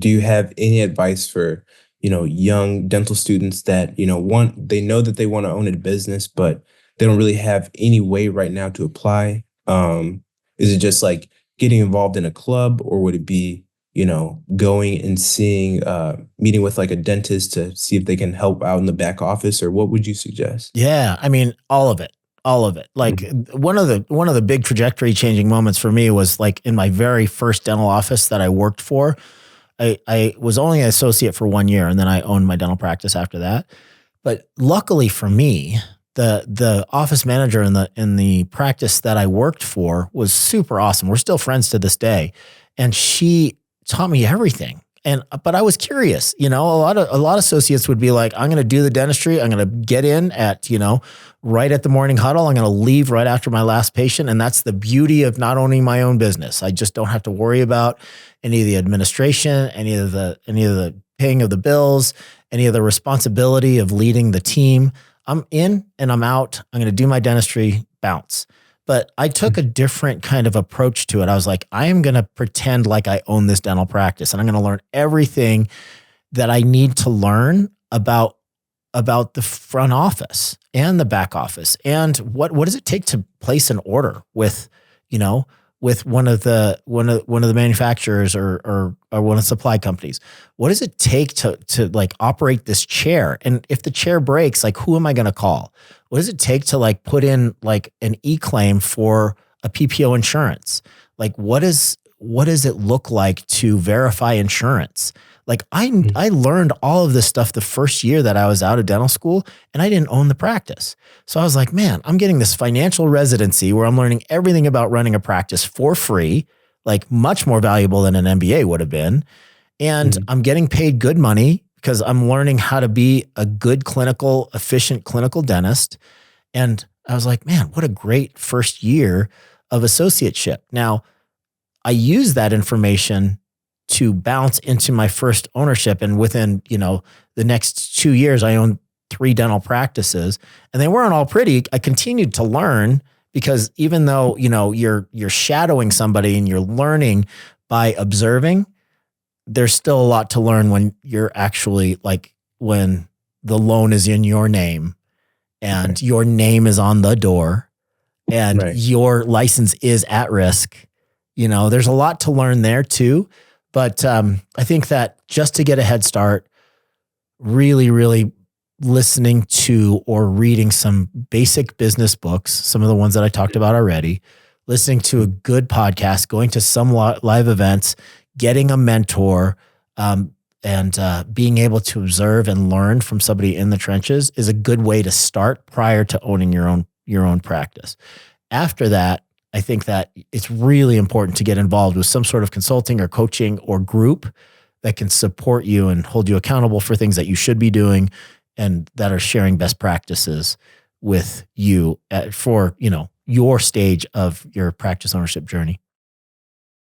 do you have any advice for, young dental students that, they know that they want to own a business, but they don't really have any way right now to apply? Is it just like getting involved in a club, or would it be, going and seeing, meeting with like a dentist to see if they can help out in the back office, or what would you suggest? Yeah, I mean, all of it. All of it. Like Mhm. one of the big trajectory changing moments for me was like in my very first dental office that I worked for. I was only an associate for 1 year, and then I owned my dental practice after that. But luckily for me, the office manager in the practice that I worked for was super awesome. We're still friends to this day, and she taught me everything. But I was curious, a lot of associates would be like, I'm going to do the dentistry. I'm going to get in at, right at the morning huddle. I'm going to leave right after my last patient. And that's the beauty of not owning my own business. I just don't have to worry about any of the administration, any of the paying of the bills, any of the responsibility of leading the team. I'm in and I'm out. I'm going to do my dentistry, bounce. But I took a different kind of approach to it. I was like, I am going to pretend like I own this dental practice, and I'm going to learn everything that I need to learn about the front office and the back office, and what does it take to place an order with, with one of the manufacturers or one of the supply companies. What does it take to like operate this chair? And if the chair breaks, like, who am I going to call? What does it take to like put in like an e-claim for a PPO insurance? Like, what does it look like to verify insurance? Like I learned all of this stuff the first year that I was out of dental school, and I didn't own the practice. So I was like, man, I'm getting this financial residency where I'm learning everything about running a practice for free, like much more valuable than an MBA would have been. And I'm getting paid good money because I'm learning how to be a good efficient clinical dentist. And I was like, man, what a great first year of associateship. Now, I use that information to bounce into my first ownership. And within, the next 2 years, I owned 3 dental practices, and they weren't all pretty. I continued to learn because even though, you're shadowing somebody and you're learning by observing, there's still a lot to learn when you're actually like, when the loan is in your name and your name is on the door and your license is at risk. There's a lot to learn there too. But I think that just to get a head start, really, really listening to or reading some basic business books, some of the ones that I talked about already, listening to a good podcast, going to some live events, getting a mentor, and being able to observe and learn from somebody in the trenches is a good way to start prior to owning your own practice. After that, I think that it's really important to get involved with some sort of consulting or coaching or group that can support you and hold you accountable for things that you should be doing and that are sharing best practices with you for, your stage of your practice ownership journey.